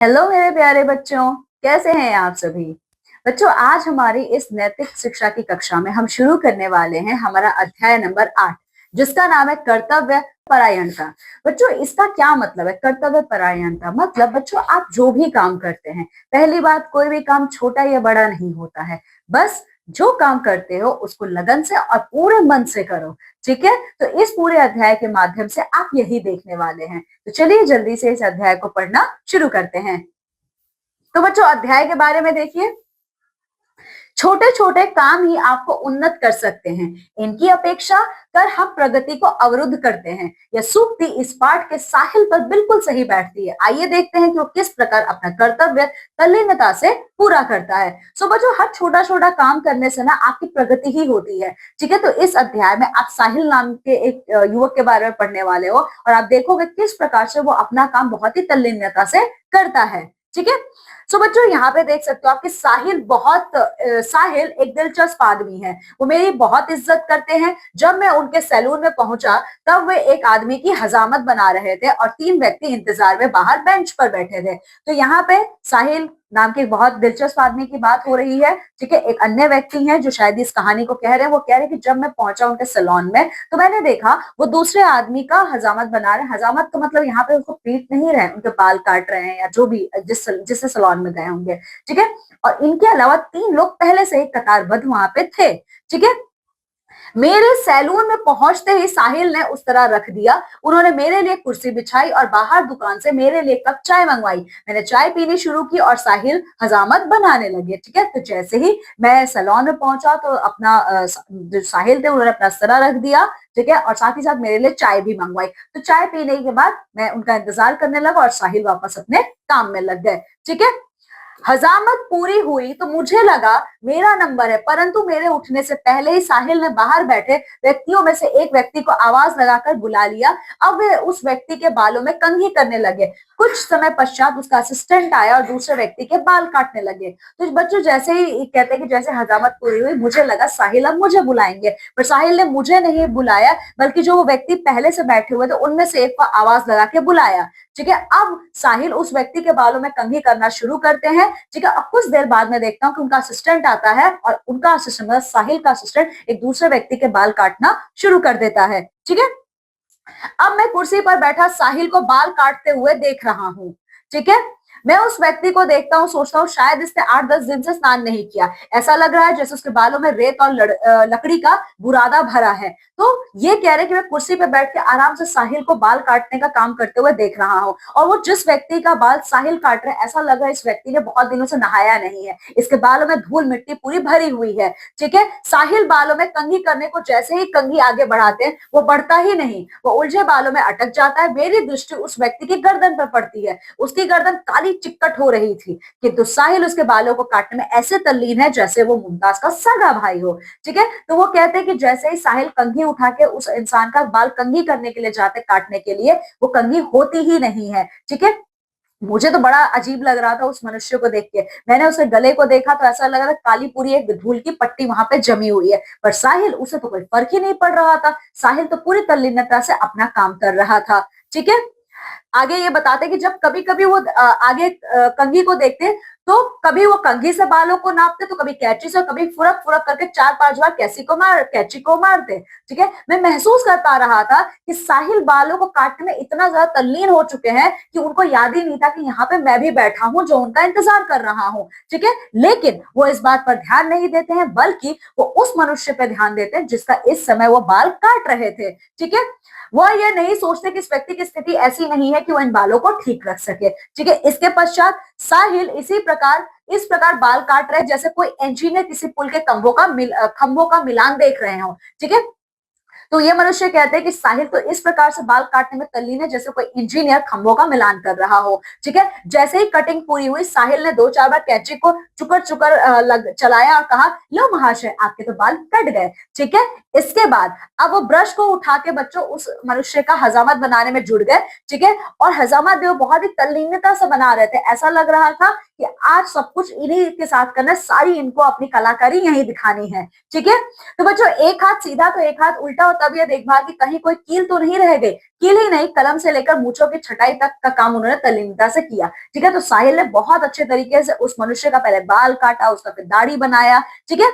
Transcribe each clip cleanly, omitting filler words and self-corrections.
Hello मेरे प्यारे बच्चों, कैसे हैं आप सभी। बच्चों, आज हमारी इस नैतिक शिक्षा की कक्षा में हम शुरू करने वाले हैं हमारा अध्याय नंबर 8, जिसका नाम है कर्तव्य परायणता। बच्चों, इसका क्या मतलब है? कर्तव्य परायणता मतलब बच्चों, आप जो भी काम करते हैं, पहली बात, कोई भी काम छोटा या बड़ा नहीं होता है। बस जो काम करते हो उसको लगन से और पूरे मन से करो। ठीक है, तो इस पूरे अध्याय के माध्यम से आप यही देखने वाले हैं। तो चलिए जल्दी से इस अध्याय को पढ़ना शुरू करते हैं। तो बच्चों, अध्याय के बारे में देखिए। छोटे छोटे काम ही आपको उन्नत कर सकते हैं, इनकी अपेक्षा कर हम प्रगति को अवरुद्ध करते हैं। यह सूक्ति इस पाठ के साहिल पर बिल्कुल सही बैठती है। आइए देखते हैं कि वो किस प्रकार अपना कर्तव्य तल्लीनता से पूरा करता है। सो बच्चों, हर छोटा छोटा काम करने से ना आपकी प्रगति ही होती है। ठीक है, तो इस अध्याय में आप साहिल नाम के एक युवक के बारे में पढ़ने वाले हो और आप देखोगे किस प्रकार से वो अपना काम बहुत ही तल्लीनता से करता है। ठीक है, सो बच्चों, यहाँ पे देख सकते हो आपके साहिल एक दिलचस्प आदमी है। वो मेरी बहुत इज्जत करते हैं। जब मैं उनके सैलून में पहुंचा तब वे एक आदमी की हजामत बना रहे थे और 3 व्यक्ति इंतजार में बाहर बेंच पर बैठे थे। तो यहाँ पे साहिल नाम के बहुत दिलचस्प आदमी की बात हो रही है। ठीक है, एक अन्य व्यक्ति हैं जो शायद इस कहानी को कह रहे हैं। वो कह रहे हैं कि जब मैं पहुंचा उनके सैलून में तो मैंने देखा वो दूसरे आदमी का हजामत बना रहे हैं। हजामत तो मतलब यहाँ पे उसको पीट नहीं रहे, उनके बाल काट रहे हैं या जो भी जिससे सैलून में गए होंगे। ठीक है, और इनके अलावा 3 लोग पहले से ही कतारबद्ध वहां पे थे। ठीक है, मेरे सैलून में पहुंचते ही साहिल ने उस तरह रख दिया। उन्होंने मेरे लिए कुर्सी बिछाई और बाहर दुकान से मेरे लिए कप चाय मंगवाई। मैंने चाय पीनी शुरू की और साहिल हजामत बनाने लगे। ठीक है, तो जैसे ही मैं सैलून में पहुंचा तो अपना जो साहिल थे उन्होंने अपना सरा रख दिया। ठीक है, और साथ ही साथ मेरे लिए चाय भी मंगवाई। तो चाय पीने के बाद मैं उनका इंतजार करने लगा और साहिल वापस अपने काम में लग गए। ठीक है, हजामत पूरी हुई तो मुझे लगा मेरा नंबर है, परंतु मेरे उठने से पहले ही साहिल ने बाहर बैठे व्यक्तियों में से एक व्यक्ति को आवाज लगाकर बुला लिया। अब वे उस व्यक्ति के बालों में कंघी करने लगे। कुछ समय पश्चात उसका असिस्टेंट आया और दूसरे व्यक्ति के बाल काटने लगे। तो बच्चों, जैसे ही कहते हैं कि जैसे हजामत पूरी हुई मुझे लगा साहिल अब मुझे बुलाएंगे, पर साहिल ने मुझे नहीं बुलाया, बल्कि जो वो व्यक्ति पहले से बैठे हुए थे उनमें से एक को आवाज लगा के बुलाया। ठीक है, अब साहिल उस व्यक्ति के बालों में कंघी करना शुरू करते हैं। ठीक है, अब कुछ देर बाद में देखता हूँ कि उनका असिस्टेंट आता है और उनका असिस्टेंट मतलब साहिल का असिस्टेंट एक दूसरे व्यक्ति के बाल काटना शुरू कर देता है। ठीक है, अब मैं कुर्सी पर बैठा साहिल को बाल काटते हुए देख रहा हूँ। ठीक है, मैं उस व्यक्ति को देखता हूँ, सोचता हूँ शायद इसने 8-10 दिन से स्नान नहीं किया। ऐसा लग रहा है जैसे उसके बालों में रेत और लकड़ी का बुरादा भरा है। तो ये कह रहे कि मैं कुर्सी पे बैठ के आराम से साहिल को बाल काटने का काम करते हुए देख रहा हूँ और वो जिस व्यक्ति का बाल साहिल काट रहे, ऐसा लग रहा है इस व्यक्ति ने बहुत दिनों से नहाया नहीं है। इसके बालों में धूल मिट्टी पूरी भरी हुई है। ठीक है, साहिल बालों में कंघी करने को जैसे ही कंघी आगे बढ़ाते हैं वो बढ़ता ही नहीं, वो उलझे बालों में अटक जाता है। मेरी दृष्टि उस व्यक्ति की गर्दन पर पड़ती है। उसकी गर्दन काली चिक्कट हो रही थी, किंतु साहिल उसके बालों को काटने में ऐसे तल्लीन है जैसे वो मुमताज का सगा भाई हो। ठीक है, तो वो कहते हैं कि जैसे ही साहिल कंघी उठा के उस इंसान का बाल कंघी करने के लिए जाते काटने के लिए, वो कंघी होती ही नहीं है। ठीक है, मुझे तो बड़ा अजीब लग रहा था उस मनुष्य को देख के। मैंने उसके गले को देखा तो ऐसा लग रहा था काली पूरी एक धूल की पट्टी वहां पे जमी हुई है, पर साहिल, उसे तो कोई फर्क ही नहीं पड़ रहा था। साहिल तो पूरी तल्लीनता से अपना काम कर रहा था। ठीक है, आगे ये बताते कि जब कभी कभी वो आगे कंघी को देखते तो कभी वो कंघी से बालों को नापते तो कभी कैंची से, कभी फुरक फुरक करके 4-5 बार कैंची को मारते। ठीक है, मैं महसूस कर पा रहा था कि साहिल बालों को काटने में इतना ज्यादा तल्लीन हो चुके हैं कि उनको याद ही नहीं था कि यहाँ पे मैं भी बैठा हूँ जो उनका इंतजार कर रहा हूँ। ठीक है, लेकिन वो इस बात पर ध्यान नहीं देते हैं, बल्कि वो उस मनुष्य पर ध्यान देते हैं जिसका इस समय वो बाल काट रहे थे। ठीक है, वह ये नहीं सोचते कि इस व्यक्ति की स्थिति ऐसी नहीं है कि वो इन बालों को ठीक रख सके। ठीक है, इसके पश्चात साहिल इस प्रकार बाल काट रहे जैसे कोई इंजीनियर किसी पुल के खंभों का मिलान देख रहे हो। ठीक है, तो ये मनुष्य कहते हैं कि साहिल तो इस प्रकार से बाल काटने में तल्लीन है जैसे कोई इंजीनियर खंभों का मिलान कर रहा हो। ठीक है, जैसे ही कटिंग पूरी हुई साहिल ने 2-4 बार कैंची को चुकर चुकर चलाया और कहा, लो महाशय, आपके तो बाल कट गए। ठीक है, इसके बाद अब वो ब्रश को उठा के बच्चों उस मनुष्य का हजामत बनाने में जुड़ गए। ठीक है, और हजामत भी वो बहुत ही तल्लीनता से बना रहे थे। ऐसा लग रहा था कि आज सब कुछ इन्हीं के साथ करना, सारी इनको अपनी कलाकारी यही दिखानी है। ठीक है, तो बच्चों एक हाथ सीधा तो एक हाथ उल्टा तबीयत देखभाल की कहीं कोई कील तो नहीं रह गई। कील ही नहीं, कलम से लेकर मूंछों की छटाई तक का काम उन्होंने तल्लीनता से किया। ठीक है, तो साहिल ने बहुत अच्छे तरीके से उस मनुष्य का पहले बाल काटा, उसका फिर दाढ़ी बनाया। ठीक है,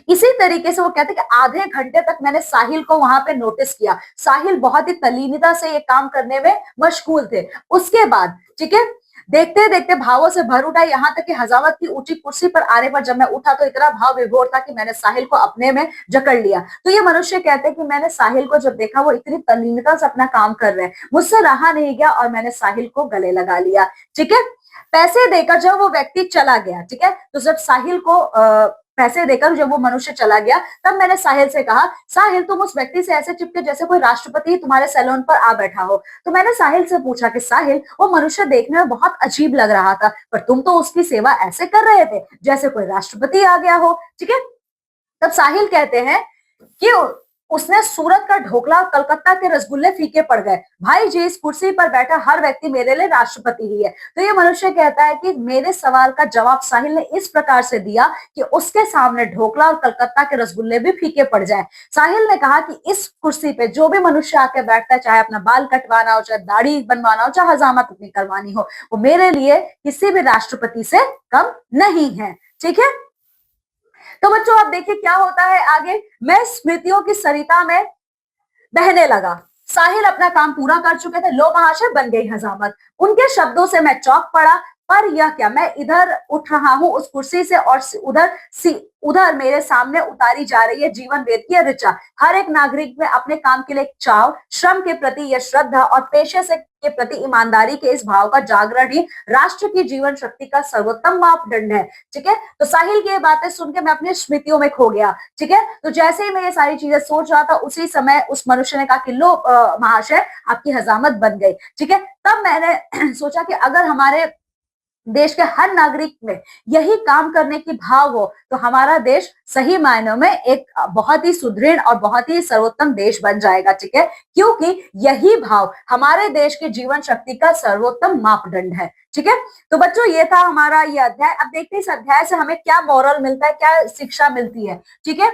इसी तरीके से वो कहते हैं कि आधे घंटे तक मैंने साहिल को वहां पे नोटिस किया। साहिल बहुत ही तल्लीनता से ये काम करने में मशगूल थे। उसके बाद ठीक है, देखते देखते भावों से भर उठा, यहाँ तक कि हजामत की ऊंची कुर्सी पर आने पर जब मैं उठा तो इतना भाव विभोर था कि मैंने साहिल को अपने में जकड़ लिया। तो ये मनुष्य कहते हैं कि मैंने साहिल को जब देखा वो इतनी तल्लीनता से अपना काम कर रहे हैं, मुझसे रहा नहीं गया और मैंने साहिल को गले लगा लिया। ठीक है, पैसे देकर जब वो व्यक्ति चला गया, ठीक है, तो जब साहिल को पैसे देकर जब वो मनुष्य चला गया, तब मैंने साहिल से कहा, साहिल तुम उस व्यक्ति से ऐसे चिपके जैसे कोई राष्ट्रपति तुम्हारे सैलून पर आ बैठा हो। तो मैंने साहिल से पूछा कि साहिल, वो मनुष्य देखने में बहुत अजीब लग रहा था, पर तुम तो उसकी सेवा ऐसे कर रहे थे जैसे कोई राष्ट्रपति आ गया हो। ठीक है, तब साहिल कहते हैं कि उसने सूरत का ढोकला और कलकत्ता के रसगुल्ले फीके पड़ गए। भाई जी, इस कुर्सी पर बैठा हर व्यक्ति मेरे लिए राष्ट्रपति ही है। तो ये मनुष्य कहता है कि मेरे सवाल का जवाब साहिल ने इस प्रकार से दिया कि उसके सामने ढोकला और कलकत्ता के रसगुल्ले भी फीके पड़ जाए। साहिल ने कहा कि इस कुर्सी पे जो भी मनुष्य आके बैठता है, चाहे अपना बाल कटवाना हो, चाहे दाढ़ी बनवाना हो, चाहे हजामत अपनी करवानी हो, वो मेरे लिए किसी भी राष्ट्रपति से कम नहीं है। ठीक है, तो बच्चों अब देखिए क्या होता है आगे। मैं स्मृतियों की सरिता में बहने लगा। साहिल अपना काम पूरा कर चुके थे, लो महाशय बन गई हजामत। उनके शब्दों से मैं चौंक पड़ा। पर यह क्या, मैं इधर उठ रहा हूं उस कुर्सी से और उधर मेरे सामने उतारी जा रही है जीवन वेद की ऋचा। हर एक नागरिक में अपने काम के लिए चाव, श्रम के प्रति यह श्रद्धा और पेशे से के प्रति ईमानदारी के इस भाव का जागरण ही राष्ट्र की जीवन शक्ति का सर्वोत्तम मापदंड है। ठीक है, तो साहिल की ये बातें सुन के मैं अपनी स्मृतियों में खो गया। ठीक है, तो जैसे ही मैं ये सारी चीजें सोच रहा था, उसी समय उस मनुष्य ने कहा कि लो महाशय, आपकी हजामत बन गई। ठीक है, तब मैंने सोचा कि अगर हमारे देश के हर नागरिक में यही काम करने की भाव हो तो हमारा देश सही मायनों में एक बहुत ही सुदृढ़ और बहुत ही सर्वोत्तम देश बन जाएगा। ठीक है, क्योंकि यही भाव हमारे देश की जीवन शक्ति का सर्वोत्तम मापदंड है। ठीक है, तो बच्चों ये था हमारा ये अध्याय। अब देखते हैं इस अध्याय से हमें क्या मॉरल मिलता है, क्या शिक्षा मिलती है। ठीक है,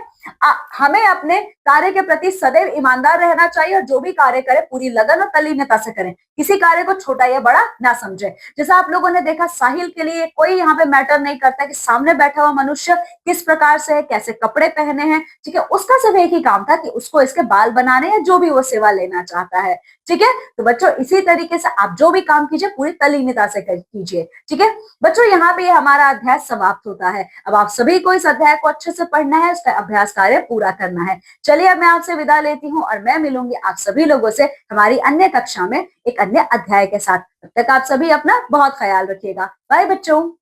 हमें अपने कार्य के प्रति सदैव ईमानदार रहना चाहिए और जो भी कार्य करें पूरी लगन और तल्लीनता से करें। किसी कार्य को छोटा या बड़ा ना समझे। जैसा आप लोगों ने देखा, साहिल के लिए कोई यहाँ पे मैटर नहीं करता कि सामने बैठा हुआ मनुष्य किस प्रकार से है, कैसे कपड़े पहने हैं। ठीक है, उसका सिर्फ एक ही काम था कि उसको इसके बाल बनाने या जो भी वो सेवा लेना चाहता है। ठीक है, तो बच्चों इसी तरीके से आप जो भी काम कीजिए पूरी तल्लीनता से कीजिए। ठीक है बच्चों, यहाँ पे हमारा अध्याय समाप्त होता है। अब आप सभी को इस अध्याय को अच्छे से पढ़ना है, उसका अभ्यास कार्य पूरा करना है। चलिए अब मैं आपसे विदा लेती हूँ और मैं मिलूंगी आप सभी लोगों से हमारी अन्य कक्षा में एक अन्य अध्याय के साथ। तब तक आप सभी अपना बहुत ख्याल रखिएगा। बाय बच्चों।